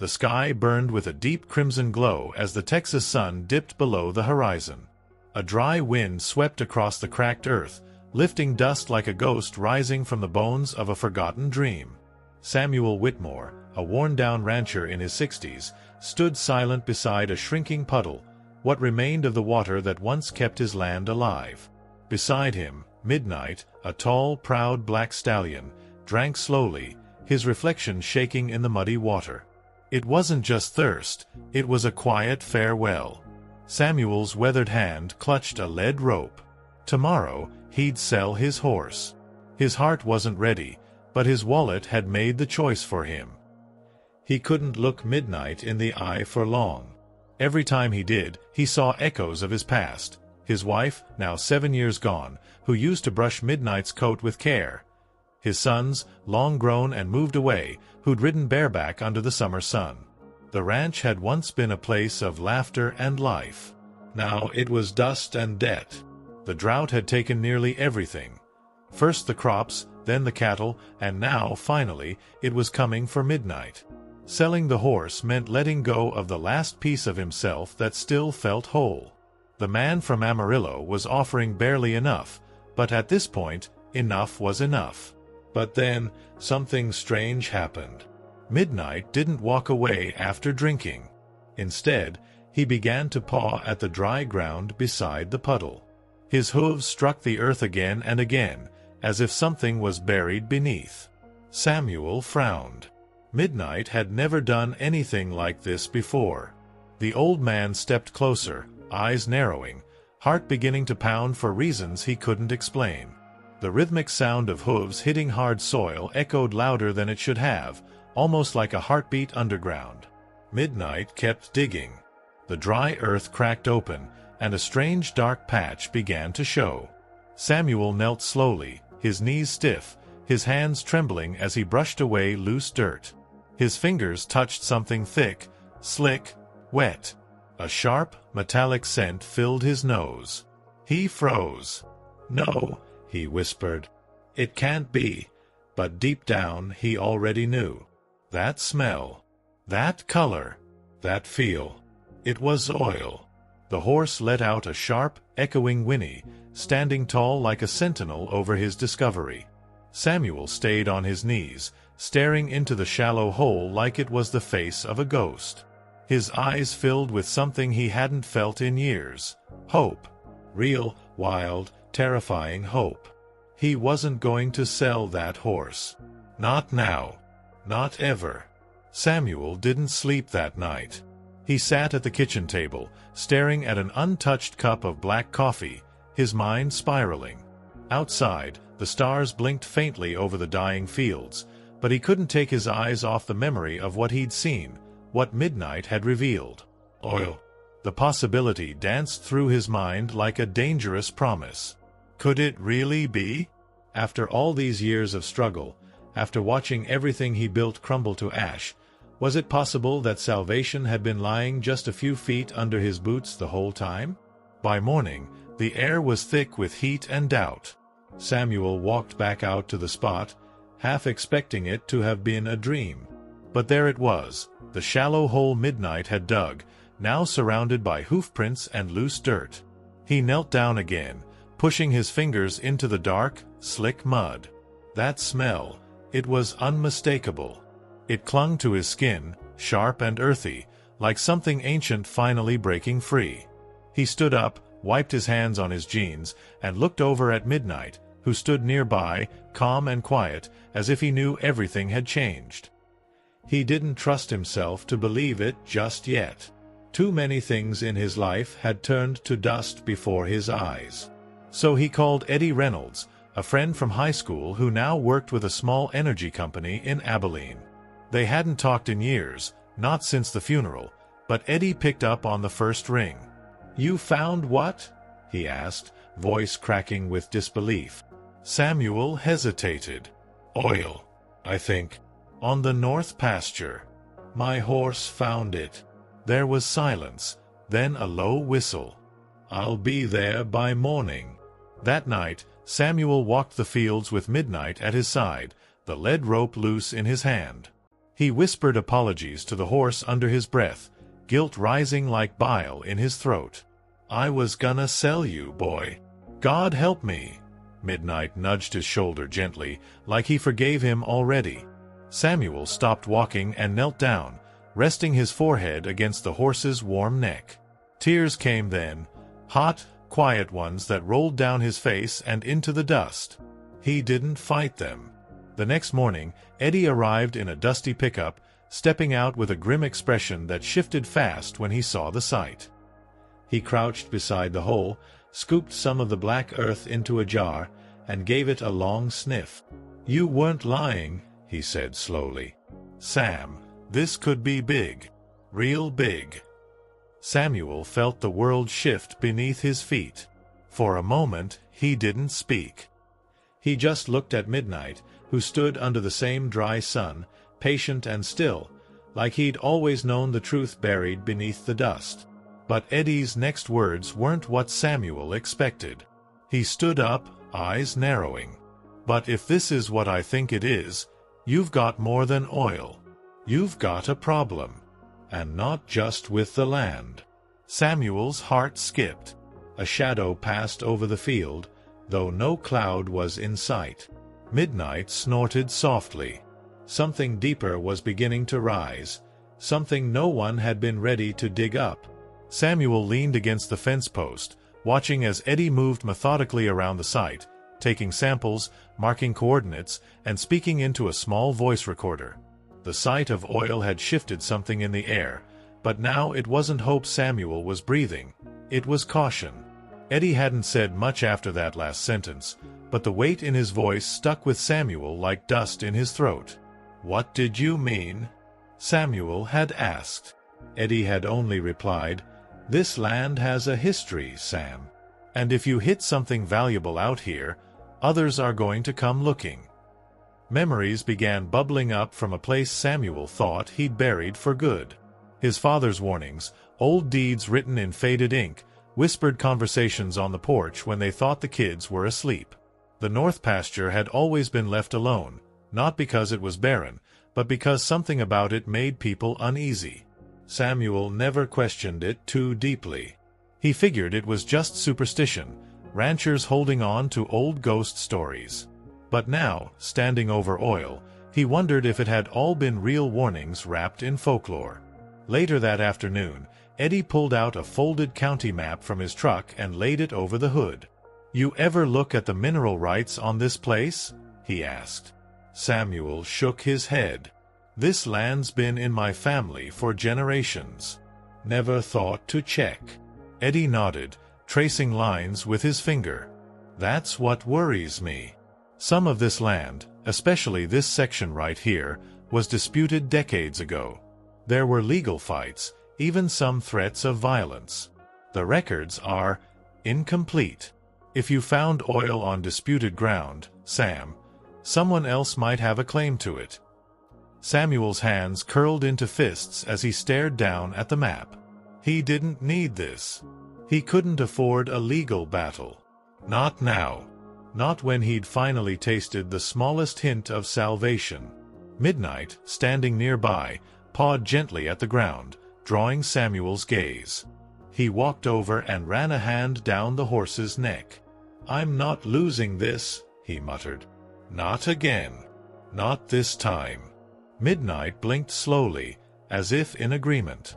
The sky burned with a deep crimson glow as the Texas sun dipped below the horizon. A dry wind swept across the cracked earth, lifting dust like a ghost rising from the bones of a forgotten dream. Samuel Whitmore, a worn-down rancher in his 60s, stood silent beside a shrinking puddle, what remained of the water that once kept his land alive. Beside him, Midnight, a tall, proud black stallion, drank slowly, his reflection shaking in the muddy water. It wasn't just thirst, it was a quiet farewell. Samuel's weathered hand clutched a lead rope. Tomorrow, he'd sell his horse. His heart wasn't ready, but his wallet had made the choice for him. He couldn't look Midnight in the eye for long. Every time he did, he saw echoes of his past. His wife, now 7 years gone, who used to brush Midnight's coat with care. His sons, long grown and moved away, who'd ridden bareback under the summer sun. The ranch had once been a place of laughter and life. Now it was dust and debt. The drought had taken nearly everything. First the crops, then the cattle, and now, finally, it was coming for Midnight. Selling the horse meant letting go of the last piece of himself that still felt whole. The man from Amarillo was offering barely enough, but at this point, enough was enough. But then, something strange happened. Midnight didn't walk away after drinking. Instead, he began to paw at the dry ground beside the puddle. His hooves struck the earth again and again, as if something was buried beneath. Samuel frowned. Midnight had never done anything like this before. The old man stepped closer, eyes narrowing, heart beginning to pound for reasons he couldn't explain. The rhythmic sound of hooves hitting hard soil echoed louder than it should have, almost like a heartbeat underground. Midnight kept digging. The dry earth cracked open, and a strange dark patch began to show. Samuel knelt slowly, his knees stiff, his hands trembling as he brushed away loose dirt. His fingers touched something thick, slick, wet. A sharp, metallic scent filled his nose. He froze. "No," he whispered. "It can't be." But deep down he already knew. That smell, that color, that feel. It was oil. The horse let out a sharp, echoing whinny, standing tall like a sentinel over his discovery. Samuel stayed on his knees, staring into the shallow hole like it was the face of a ghost. His eyes filled with something he hadn't felt in years. Hope. Real, wild, terrifying hope. He wasn't going to sell that horse. Not now. Not ever. Samuel didn't sleep that night. He sat at the kitchen table, staring at an untouched cup of black coffee, his mind spiraling. Outside, the stars blinked faintly over the dying fields, but he couldn't take his eyes off the memory of what he'd seen, what Midnight had revealed. Oil. The possibility danced through his mind like a dangerous promise. Could it really be? After all these years of struggle, after watching everything he built crumble to ash, was it possible that salvation had been lying just a few feet under his boots the whole time? By morning, the air was thick with heat and doubt. Samuel walked back out to the spot, half expecting it to have been a dream. But there it was, the shallow hole Midnight had dug, now surrounded by hoofprints and loose dirt. He knelt down again, pushing his fingers into the dark, slick mud. That smell, it was unmistakable. It clung to his skin, sharp and earthy, like something ancient finally breaking free. He stood up, wiped his hands on his jeans, and looked over at Midnight, who stood nearby, calm and quiet, as if he knew everything had changed. He didn't trust himself to believe it just yet. Too many things in his life had turned to dust before his eyes. So he called Eddie Reynolds, a friend from high school who now worked with a small energy company in Abilene. They hadn't talked in years, not since the funeral, but Eddie picked up on the first ring. "You found what?" he asked, voice cracking with disbelief. Samuel hesitated. "Oil, I think. On the north pasture. My horse found it." There was silence, then a low whistle. "I'll be there by morning." That night, Samuel walked the fields with Midnight at his side, the lead rope loose in his hand. He whispered apologies to the horse under his breath, guilt rising like bile in his throat. "I was gonna sell you, boy. God help me." Midnight nudged his shoulder gently, like he forgave him already. Samuel stopped walking and knelt down, resting his forehead against the horse's warm neck. Tears came then, hot, quiet ones that rolled down his face and into the dust. He didn't fight them. The next morning, Eddie arrived in a dusty pickup, stepping out with a grim expression that shifted fast when he saw the sight. He crouched beside the hole, scooped some of the black earth into a jar, and gave it a long sniff. "You weren't lying," he said slowly. "Sam, this could be big. Real big." Samuel felt the world shift beneath his feet. For a moment, he didn't speak. He just looked at Midnight, who stood under the same dry sun, patient and still, like he'd always known the truth buried beneath the dust. But Eddie's next words weren't what Samuel expected. He stood up, eyes narrowing. "But if this is what I think it is, you've got more than oil. You've got a problem. And not just with the land." Samuel's heart skipped. A shadow passed over the field, though no cloud was in sight. Midnight snorted softly. Something deeper was beginning to rise, something no one had been ready to dig up. Samuel leaned against the fence post, watching as Eddie moved methodically around the site, taking samples, marking coordinates, and speaking into a small voice recorder. The sight of oil had shifted something in the air, but now it wasn't hope Samuel was breathing. It was caution. Eddie hadn't said much after that last sentence, but the weight in his voice stuck with Samuel like dust in his throat. "What did you mean?" Samuel had asked. Eddie had only replied, "This land has a history, Sam. And if you hit something valuable out here, others are going to come looking." Memories began bubbling up from a place Samuel thought he'd buried for good. His father's warnings, old deeds written in faded ink, whispered conversations on the porch when they thought the kids were asleep. The north pasture had always been left alone, not because it was barren, but because something about it made people uneasy. Samuel never questioned it too deeply. He figured it was just superstition, ranchers holding on to old ghost stories. But now, standing over oil, he wondered if it had all been real warnings wrapped in folklore. Later that afternoon, Eddie pulled out a folded county map from his truck and laid it over the hood. "You ever look at the mineral rights on this place?" he asked. Samuel shook his head. "This land's been in my family for generations. Never thought to check." Eddie nodded, tracing lines with his finger. "That's what worries me. Some of this land, especially this section right here, was disputed decades ago. There were legal fights, even some threats of violence. The records are incomplete. If you found oil on disputed ground, Sam, someone else might have a claim to it." Samuel's hands curled into fists as he stared down at the map. He didn't need this. He couldn't afford a legal battle. Not now. Not when he'd finally tasted the smallest hint of salvation. Midnight, standing nearby, pawed gently at the ground, drawing Samuel's gaze. He walked over and ran a hand down the horse's neck. "I'm not losing this," he muttered. "Not again. Not this time." Midnight blinked slowly, as if in agreement.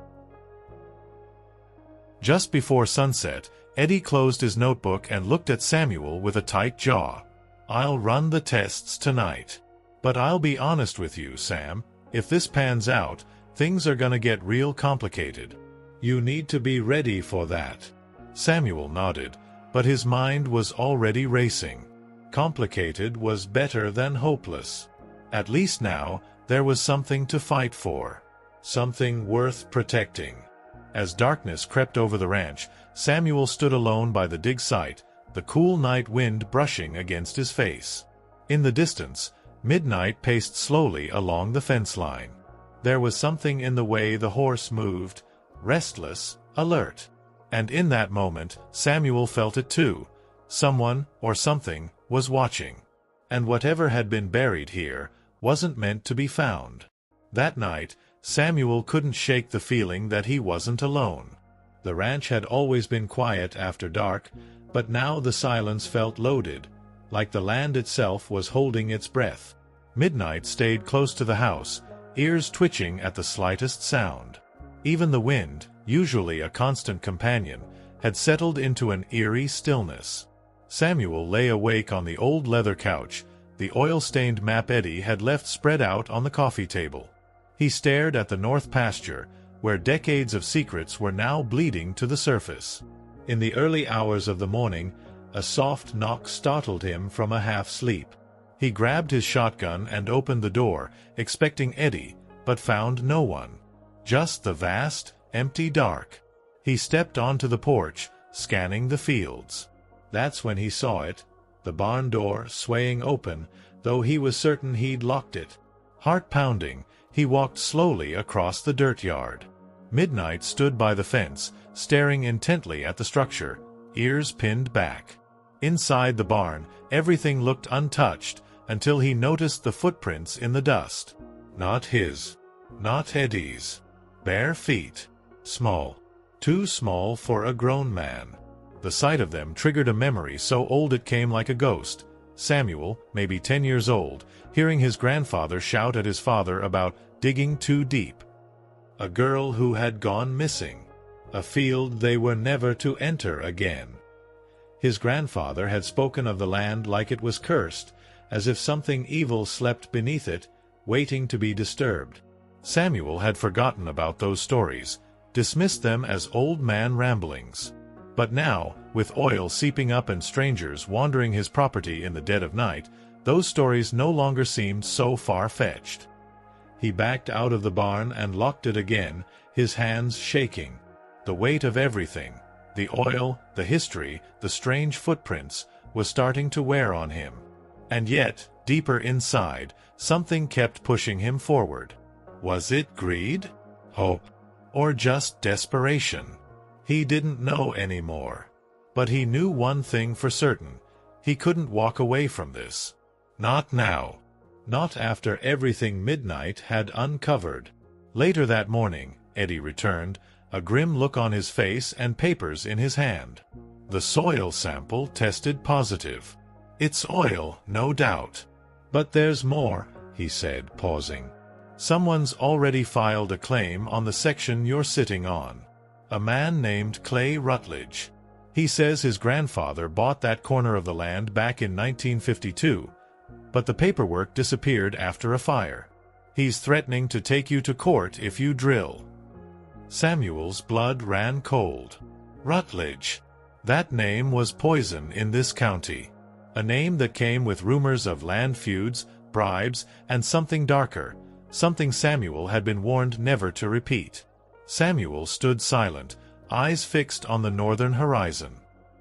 Just before sunset, Eddie closed his notebook and looked at Samuel with a tight jaw. "I'll run the tests tonight. But I'll be honest with you, Sam, if this pans out, things are gonna get real complicated. You need to be ready for that." Samuel nodded, but his mind was already racing. Complicated was better than hopeless. At least now, there was something to fight for. Something worth protecting. As darkness crept over the ranch, Samuel stood alone by the dig site, the cool night wind brushing against his face. In the distance, Midnight paced slowly along the fence line. There was something in the way the horse moved, restless, alert. And in that moment, Samuel felt it too. Someone, or something, was watching. And whatever had been buried here, wasn't meant to be found. That night, Samuel couldn't shake the feeling that he wasn't alone. The ranch had always been quiet after dark, but now the silence felt loaded, like the land itself was holding its breath. Midnight stayed close to the house, ears twitching at the slightest sound. Even the wind, usually a constant companion, had settled into an eerie stillness. Samuel lay awake on the old leather couch, the oil-stained map Eddie had left spread out on the coffee table. He stared at the north pasture, where decades of secrets were now bleeding to the surface. In the early hours of the morning, a soft knock startled him from a half-sleep. He grabbed his shotgun and opened the door, expecting Eddie, but found no one. Just the vast, empty dark. He stepped onto the porch, scanning the fields. That's when he saw it, the barn door swaying open, though he was certain he'd locked it. Heart pounding, he walked slowly across the dirt yard. Midnight stood by the fence, staring intently at the structure, ears pinned back. Inside the barn, everything looked untouched, until he noticed the footprints in the dust. Not his. Not Eddie's. Bare feet. Small. Too small for a grown man. The sight of them triggered a memory so old it came like a ghost. Samuel, maybe 10 years old, hearing his grandfather shout at his father about digging too deep. A girl who had gone missing. A field they were never to enter again. His grandfather had spoken of the land like it was cursed, as if something evil slept beneath it, waiting to be disturbed. Samuel had forgotten about those stories, dismissed them as old man ramblings. But now, with oil seeping up and strangers wandering his property in the dead of night, those stories no longer seemed so far-fetched. He backed out of the barn and locked it again, his hands shaking. The weight of everything, the oil, the history, the strange footprints, was starting to wear on him. And yet, deeper inside, something kept pushing him forward. Was it greed? Hope? Or just desperation? He didn't know anymore. But he knew one thing for certain. He couldn't walk away from this. Not now. Not after everything Midnight had uncovered. Later that morning, Eddie returned, a grim look on his face and papers in his hand. The soil sample tested positive. It's oil, no doubt. But there's more, he said, pausing. Someone's already filed a claim on the section you're sitting on. A man named Clay Rutled. He says his grandfather bought that corner of the land back in 1952, but the paperwork disappeared after a fire. He's threatening to take you to court if you drill. Samuel's blood ran cold. Rutledge. That name was poison in this county. A name that came with rumors of land feuds, bribes, and something darker, something Samuel had been warned never to repeat. Samuel stood silent, eyes fixed on the northern horizon.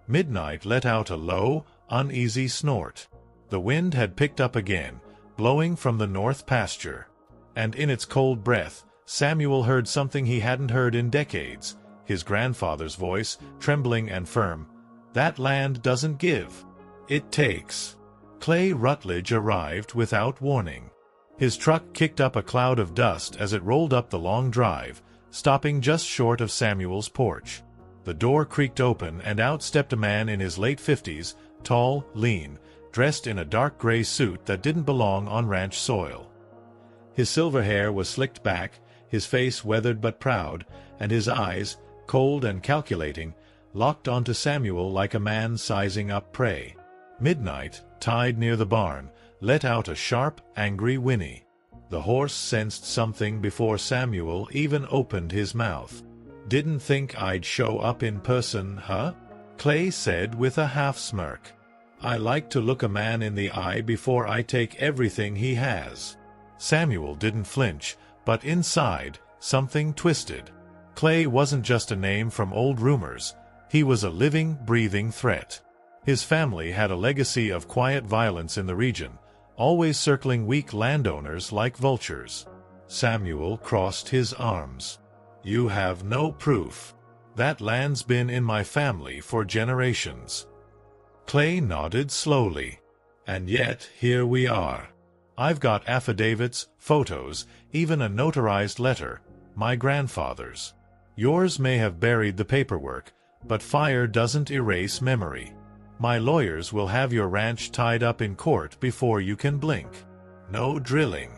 Midnight let out a low, uneasy snort. The wind had picked up again, blowing from the north pasture. And in its cold breath, Samuel heard something he hadn't heard in decades, his grandfather's voice, trembling and firm. That land doesn't give. It takes. Clay Rutledge arrived without warning. His truck kicked up a cloud of dust as it rolled up the long drive, stopping just short of Samuel's porch. The door creaked open and out stepped a man in his late 50s, tall, lean, dressed in a dark gray suit that didn't belong on ranch soil. His silver hair was slicked back, his face weathered but proud, and his eyes, cold and calculating, locked onto Samuel like a man sizing up prey. Midnight, tied near the barn, let out a sharp, angry whinny. The horse sensed something before Samuel even opened his mouth. "Didn't think I'd show up in person, huh?" Clay said with a half-smirk. "I like to look a man in the eye before I take everything he has." Samuel didn't flinch, but inside, something twisted. Clay wasn't just a name from old rumors. He was a living, breathing threat. His family had a legacy of quiet violence in the region, always circling weak landowners like vultures. Samuel crossed his arms. "You have no proof. That land's been in my family for generations." Clay nodded slowly. "And yet here we are. I've got affidavits, photos, even a notarized letter, my grandfather's. Yours may have buried the paperwork, but fire doesn't erase memory. My lawyers will have your ranch tied up in court before you can blink. No drilling.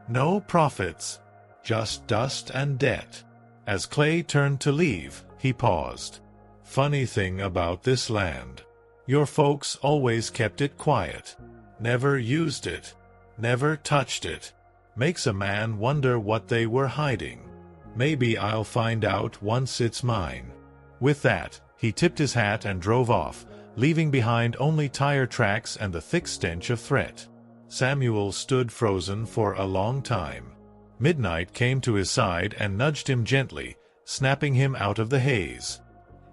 No profits. Just dust and debt. As Clay turned to leave, he paused. Funny thing about this land. Your folks always kept it quiet. Never used it. Never touched it. Makes a man wonder what they were hiding. Maybe I'll find out once it's mine. With that, he tipped his hat and drove off, leaving behind only tire tracks and the thick stench of threat. Samuel stood frozen for a long time. Midnight came to his side and nudged him gently, snapping him out of the haze.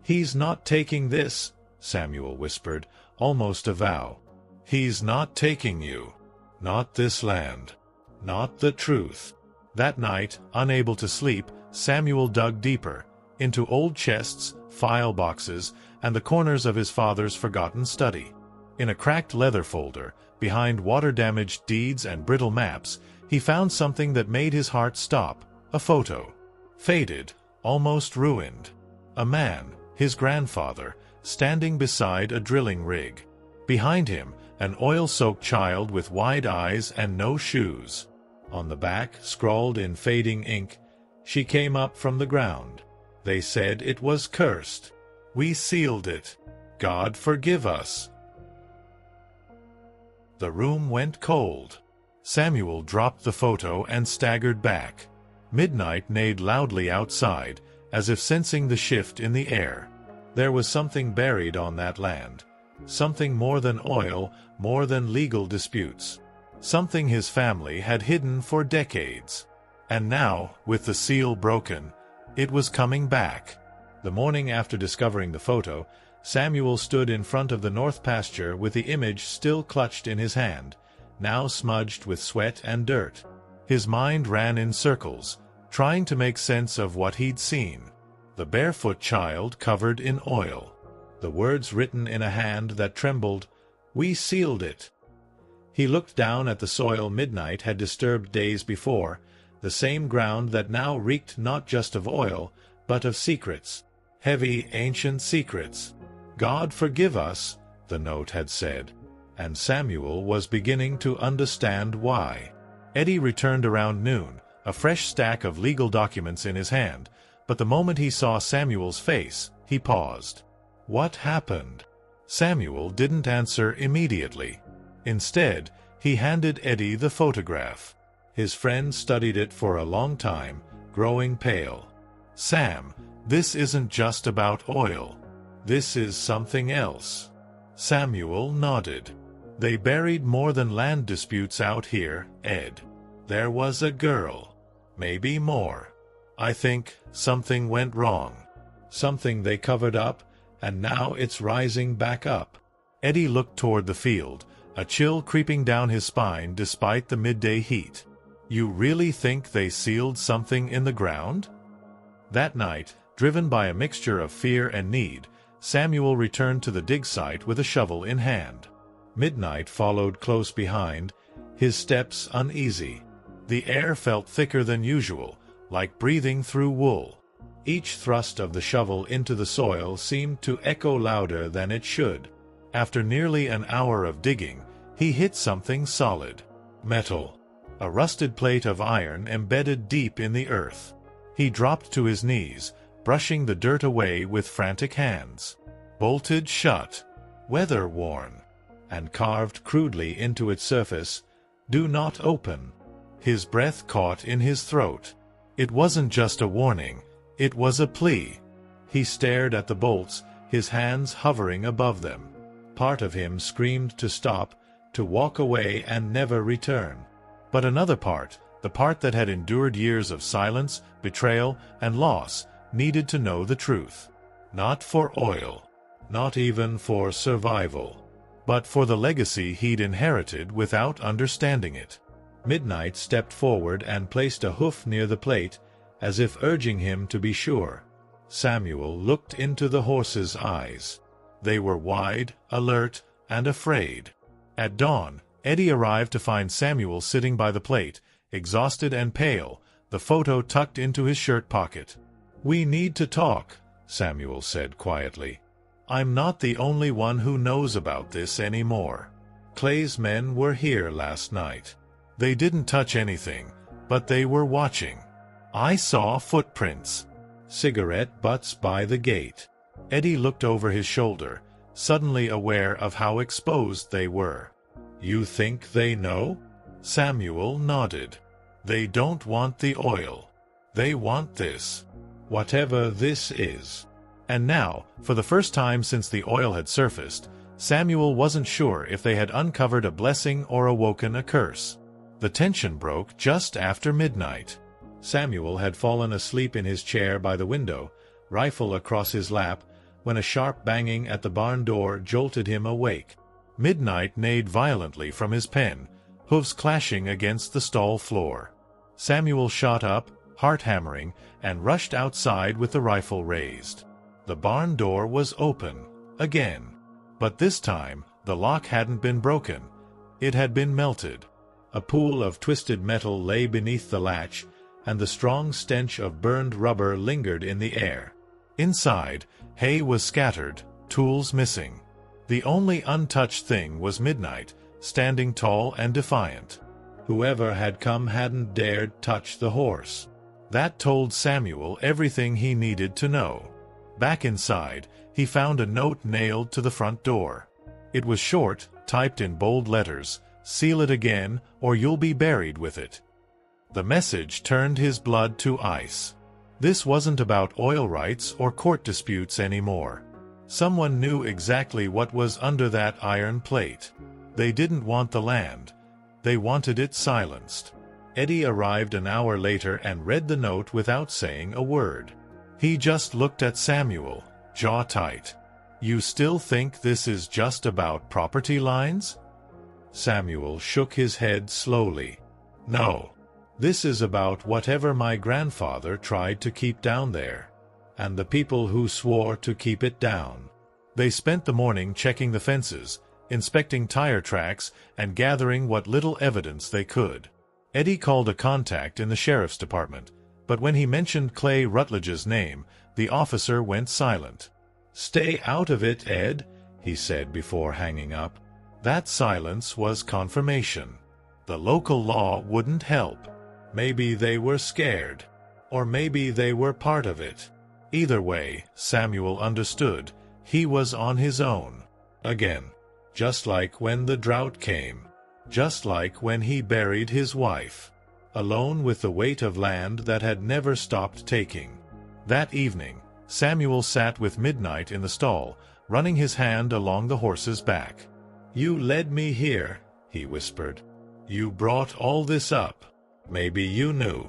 "He's not taking this," Samuel whispered, almost a vow. "He's not taking you. Not this land. Not the truth." That night, unable to sleep, Samuel dug deeper, into old chests, file boxes, and the corners of his father's forgotten study. In a cracked leather folder, behind water-damaged deeds and brittle maps, he found something that made his heart stop, a photo. Faded, almost ruined. A man, his grandfather, standing beside a drilling rig. Behind him, an oil-soaked child with wide eyes and no shoes. On the back, scrawled in fading ink, "She came up from the ground. They said it was cursed. We sealed it. God forgive us." The room went cold. Samuel dropped the photo and staggered back. Midnight neighed loudly outside, as if sensing the shift in the air. There was something buried on that land. Something more than oil, more than legal disputes. Something his family had hidden for decades. And now, with the seal broken, it was coming back. The morning after discovering the photo, Samuel stood in front of the north pasture with the image still clutched in his hand, now smudged with sweat and dirt. His mind ran in circles, trying to make sense of what he'd seen. The barefoot child covered in oil. The words written in a hand that trembled, "We sealed it." He looked down at the soil Midnight had disturbed days before, the same ground that now reeked not just of oil, but of secrets. Heavy, ancient secrets. "God forgive us," the note had said. And Samuel was beginning to understand why. Eddie returned around noon, a fresh stack of legal documents in his hand, but the moment he saw Samuel's face, he paused. What happened? Samuel didn't answer immediately. Instead, he handed Eddie the photograph. His friend studied it for a long time, growing pale. "Sam, this isn't just about oil. This is something else." Samuel nodded. "They buried more than land disputes out here, Ed. There was a girl. Maybe more. I think something went wrong. Something they covered up, and now it's rising back up." Eddie looked toward the field, a chill creeping down his spine despite the midday heat. "You really think they sealed something in the ground?" That night, driven by a mixture of fear and need, Samuel returned to the dig site with a shovel in hand. Midnight followed close behind, his steps uneasy. The air felt thicker than usual, like breathing through wool. Each thrust of the shovel into the soil seemed to echo louder than it should. After nearly an hour of digging, he hit something solid. Metal. A rusted plate of iron embedded deep in the earth. He dropped to his knees, brushing the dirt away with frantic hands. Bolted shut. Weather-worn. And carved crudely into its surface, "Do not open." His breath caught in his throat. It wasn't just a warning, it was a plea. He stared at the bolts, his hands hovering above them. Part of him screamed to stop, to walk away and never return. But another part, the part that had endured years of silence, betrayal, and loss, needed to know the truth. Not for oil. Not even for survival. But for the legacy he'd inherited without understanding it. Midnight stepped forward and placed a hoof near the plate, as if urging him to be sure. Samuel looked into the horse's eyes. They were wide, alert, and afraid. At dawn, Eddie arrived to find Samuel sitting by the plate, exhausted and pale, the photo tucked into his shirt pocket. "We need to talk," Samuel said quietly. "I'm not the only one who knows about this anymore. Clay's men were here last night. They didn't touch anything, but they were watching. I saw footprints. Cigarette butts by the gate." Eddie looked over his shoulder, suddenly aware of how exposed they were. "You think they know?" Samuel nodded. "They don't want the oil. They want this. Whatever this is." And now, for the first time since the oil had surfaced, Samuel wasn't sure if they had uncovered a blessing or awoken a curse. The tension broke just after midnight. Samuel had fallen asleep in his chair by the window, rifle across his lap, when a sharp banging at the barn door jolted him awake. Midnight neighed violently from his pen, hooves clashing against the stall floor. Samuel shot up, heart hammering, and rushed outside with the rifle raised. The barn door was open, again. But this time, the lock hadn't been broken. It had been melted. A pool of twisted metal lay beneath the latch, and the strong stench of burned rubber lingered in the air. Inside, hay was scattered, tools missing. The only untouched thing was Midnight, standing tall and defiant. Whoever had come hadn't dared touch the horse. That told Samuel everything he needed to know. Back inside, he found a note nailed to the front door. It was short, typed in bold letters, "Seal it again, or you'll be buried with it." The message turned his blood to ice. This wasn't about oil rights or court disputes anymore. Someone knew exactly what was under that iron plate. They didn't want the land. They wanted it silenced. Eddie arrived an hour later and read the note without saying a word. He just looked at Samuel, jaw tight. "You still think this is just about property lines?" Samuel shook his head slowly. "No. This is about whatever my grandfather tried to keep down there, and the people who swore to keep it down." They spent the morning checking the fences, inspecting tire tracks, and gathering what little evidence they could. Eddie called a contact in the sheriff's department, but when he mentioned Clay Rutledge's name, the officer went silent. "Stay out of it, Ed," he said before hanging up. That silence was confirmation. The local law wouldn't help. Maybe they were scared. Or maybe they were part of it. Either way, Samuel understood. He was on his own. Again. Just like when the drought came. Just like when he buried his wife. Alone with the weight of land that had never stopped taking. That evening, Samuel sat with Midnight in the stall, running his hand along the horse's back. "You led me here," he whispered. "You brought all this up. Maybe you knew.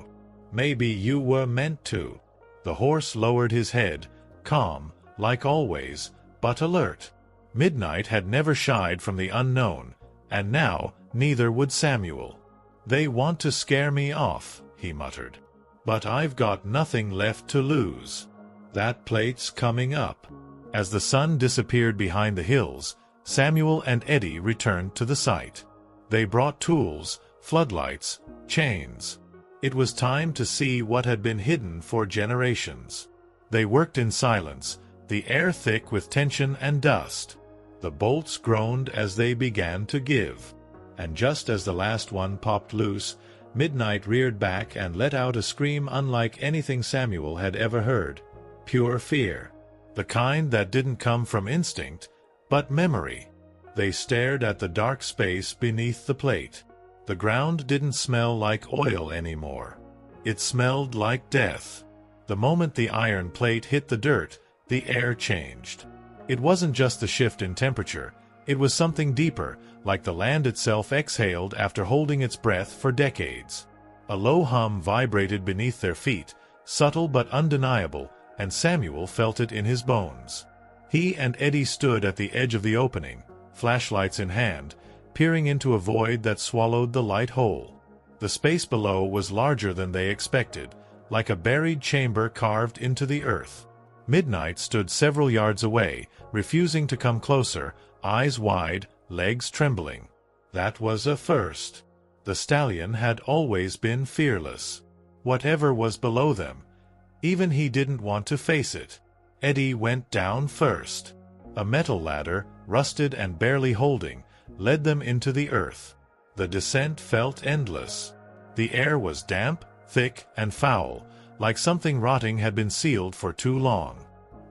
Maybe you were meant to." The horse lowered his head, calm, like always, but alert. Midnight had never shied from the unknown, and now neither would Samuel. "They want to scare me off," he muttered. "But I've got nothing left to lose. That plate's coming up." As the sun disappeared behind the hills, Samuel and Eddie returned to the site. They brought tools, floodlights, chains. It was time to see what had been hidden for generations. They worked in silence, the air thick with tension and dust. The bolts groaned as they began to give. And just as the last one popped loose, Midnight reared back and let out a scream unlike anything Samuel had ever heard. Pure fear. The kind that didn't come from instinct, but memory. They stared at the dark space beneath the plate. The ground didn't smell like oil anymore. It smelled like death. The moment the iron plate hit the dirt, the air changed. It wasn't just the shift in temperature. It was something deeper, like the land itself exhaled after holding its breath for decades. A low hum vibrated beneath their feet, subtle but undeniable, and Samuel felt it in his bones. He and Eddie stood at the edge of the opening, flashlights in hand, peering into a void that swallowed the light whole. The space below was larger than they expected, like a buried chamber carved into the earth. Midnight stood several yards away, refusing to come closer, eyes wide, legs trembling. That was a first. The stallion had always been fearless. Whatever was below them, even he didn't want to face it. Eddie went down first. A metal ladder, rusted and barely holding, led them into the earth. The descent felt endless. The air was damp, thick, and foul, like something rotting had been sealed for too long.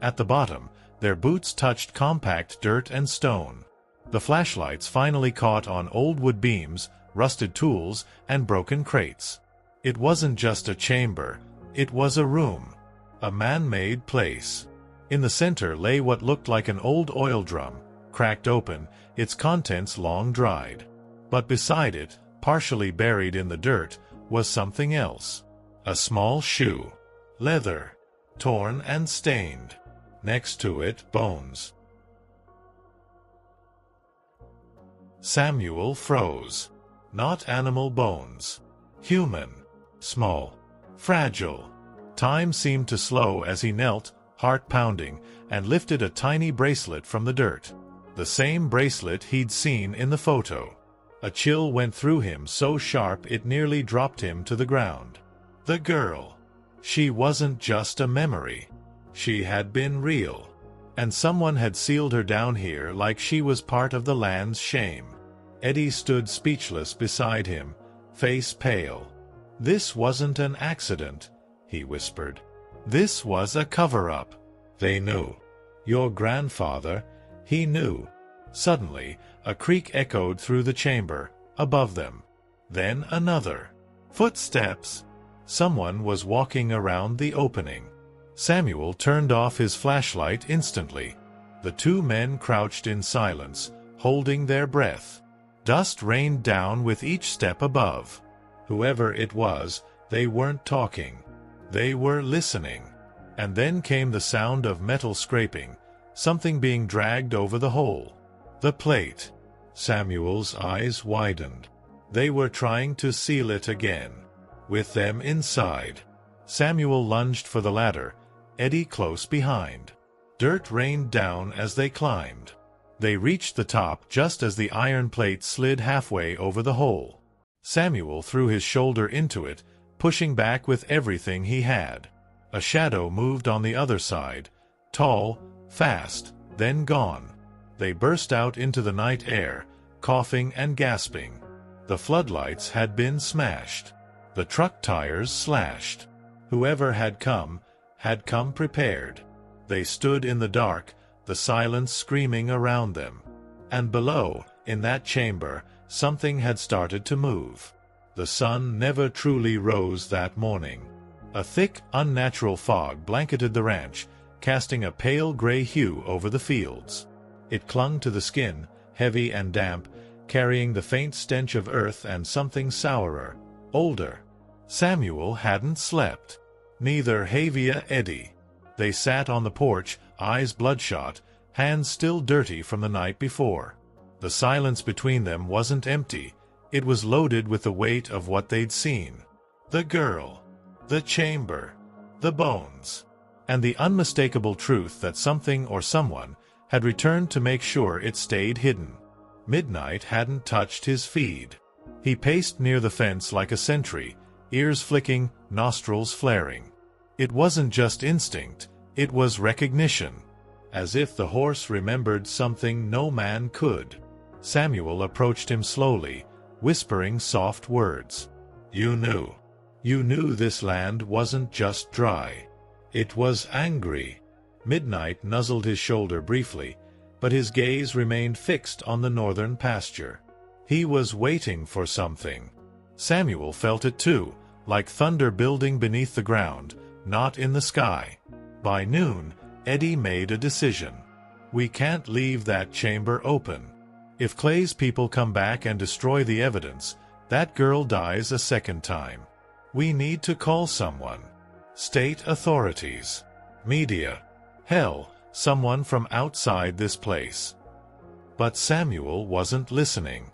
At the bottom, their boots touched compact dirt and stone. The flashlights finally caught on old wood beams, rusted tools, and broken crates. It wasn't just a chamber, it was a room. A man-made place. In the center lay what looked like an old oil drum, cracked open, its contents long dried. But beside it, partially buried in the dirt, was something else. A small shoe. Leather. Torn and stained. Next to it, bones. Samuel froze. Not animal bones. Human. Small. Fragile. Time seemed to slow as he knelt, heart pounding, and lifted a tiny bracelet from the dirt. The same bracelet he'd seen in the photo. A chill went through him so sharp it nearly dropped him to the ground. The girl. She wasn't just a memory. She had been real. And someone had sealed her down here like she was part of the land's shame. Eddie stood speechless beside him, face pale. "This wasn't an accident," he whispered. "This was a cover-up. They knew. Your grandfather, he knew." Suddenly, a creak echoed through the chamber, above them. Then another. Footsteps. Someone was walking around the opening. Samuel turned off his flashlight instantly. The two men crouched in silence, holding their breath. Dust rained down with each step above. Whoever it was, they weren't talking. They were listening. And then came the sound of metal scraping, something being dragged over the hole. The plate. Samuel's eyes widened. They were trying to seal it again. With them inside. Samuel lunged for the ladder, Eddie close behind. Dirt rained down as they climbed. They reached the top just as the iron plate slid halfway over the hole. Samuel threw his shoulder into it, pushing back with everything he had. A shadow moved on the other side, tall, fast, then gone. They burst out into the night air, coughing and gasping. The floodlights had been smashed. The truck tires slashed. Whoever had come prepared. They stood in the dark, the silence screaming around them. And below, in that chamber, something had started to move. The sun never truly rose that morning. A thick, unnatural fog blanketed the ranch, casting a pale gray hue over the fields. It clung to the skin, heavy and damp, carrying the faint stench of earth and something sourer, older. Samuel hadn't slept. Neither Havia Eddie. They sat on the porch, eyes bloodshot, hands still dirty from the night before. The silence between them wasn't empty. It was loaded with the weight of what they'd seen. The girl. The chamber. The bones. And the unmistakable truth that something or someone had returned to make sure it stayed hidden. Midnight hadn't touched his feed. He paced near the fence like a sentry, ears flicking, nostrils flaring. It wasn't just instinct, it was recognition. As if the horse remembered something no man could. Samuel approached him slowly, whispering soft words. "You knew. You knew this land wasn't just dry. It was angry." Midnight nuzzled his shoulder briefly, but his gaze remained fixed on the northern pasture. He was waiting for something. Samuel felt it too, like thunder building beneath the ground, not in the sky. By noon, Eddie made a decision. "We can't leave that chamber open. If Clay's people come back and destroy the evidence, that girl dies a second time. We need to call someone. State authorities. Media. Hell, someone from outside this place." But Samuel wasn't listening.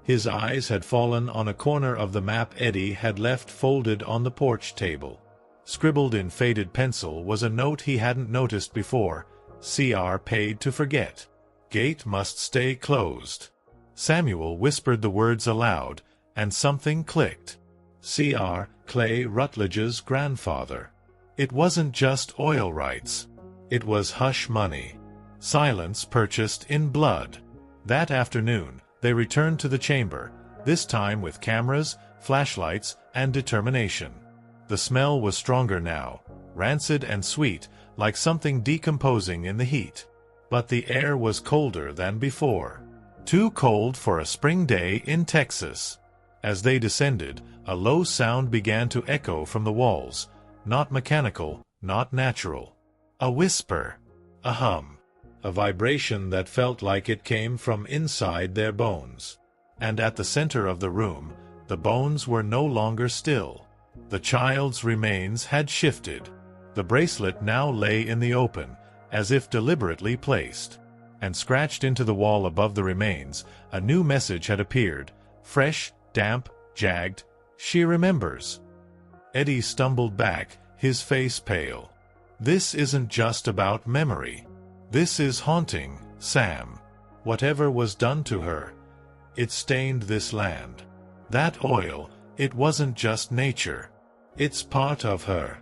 His eyes had fallen on a corner of the map Eddie had left folded on the porch table. Scribbled in faded pencil was a note he hadn't noticed before. CR paid to forget. Gate must stay closed. Samuel whispered the words aloud, and something clicked. Cr. Clay Rutledge's grandfather. It wasn't just oil rights. It was hush money. Silence purchased in blood. That afternoon, they returned to the chamber, this time with cameras, flashlights, and determination. The smell was stronger now, rancid and sweet, like something decomposing in the heat. But the air was colder than before. Too cold for a spring day in Texas. As they descended, a low sound began to echo from the walls, not mechanical, not natural. A whisper. A hum. A vibration that felt like it came from inside their bones. And at the center of the room, the bones were no longer still. The child's remains had shifted. The bracelet now lay in the open, as if deliberately placed. And scratched into the wall above the remains, a new message had appeared, fresh, damp, jagged. She remembers. Eddie stumbled back, his face pale. This isn't just about memory. This is haunting, Sam. Whatever was done to her, it stained this land. That oil, it wasn't just nature. It's part of her.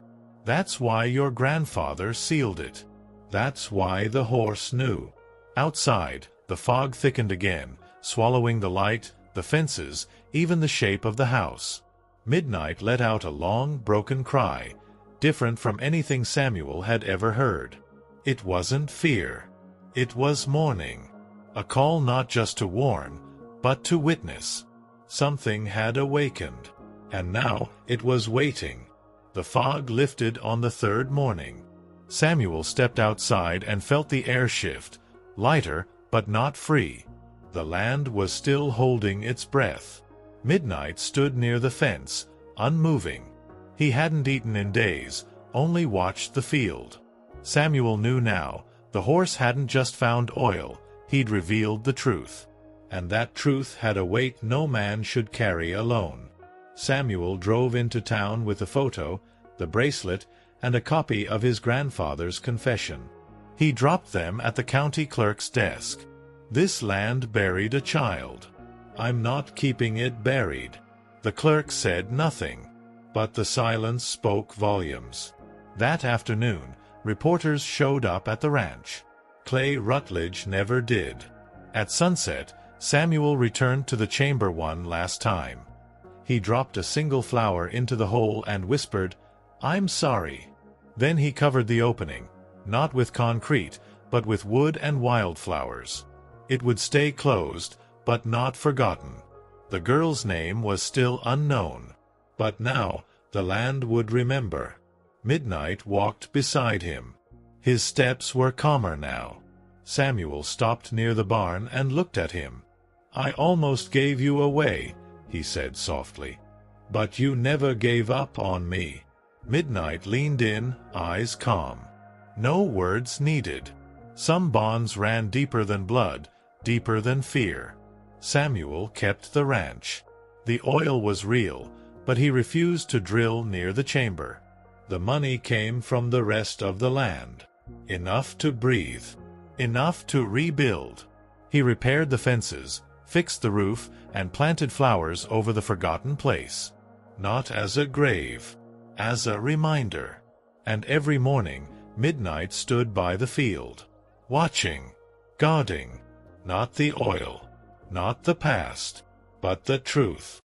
That's why your grandfather sealed it. That's why the horse knew. Outside, the fog thickened again, swallowing the light, the fences, even the shape of the house. Midnight let out a long, broken cry, different from anything Samuel had ever heard. It wasn't fear. It was mourning. A call not just to warn, but to witness. Something had awakened, and now it was waiting. The fog lifted on the third morning. Samuel stepped outside and felt the air shift, lighter but not free. The land was still holding its breath. Midnight stood near the fence, unmoving. He hadn't eaten in days, only watched the field. Samuel knew now, the horse hadn't just found oil, he'd revealed the truth. And that truth had a weight no man should carry alone. Samuel drove into town with the photo, the bracelet, and a copy of his grandfather's confession. He dropped them at the county clerk's desk. This land buried a child. I'm not keeping it buried. The clerk said nothing, but the silence spoke volumes. That afternoon, reporters showed up at the ranch. Clay Rutledge never did. At sunset, Samuel returned to the chamber one last time. He dropped a single flower into the hole and whispered, "I'm sorry." Then he covered the opening, not with concrete, but with wood and wildflowers. It would stay closed, but not forgotten. The girl's name was still unknown. But now, the land would remember. Midnight walked beside him. His steps were calmer now. Samuel stopped near the barn and looked at him. "I almost gave you away," he said softly. "But you never gave up on me." Midnight leaned in, eyes calm. No words needed. Some bonds ran deeper than blood, deeper than fear. Samuel kept the ranch. The oil was real, but he refused to drill near the chamber. The money came from the rest of the land. Enough to breathe. Enough to rebuild. He repaired the fences, fixed the roof, and planted flowers over the forgotten place. Not as a grave, as a reminder. And every morning, Midnight stood by the field, watching, guarding, not the oil, not the past, but the truth.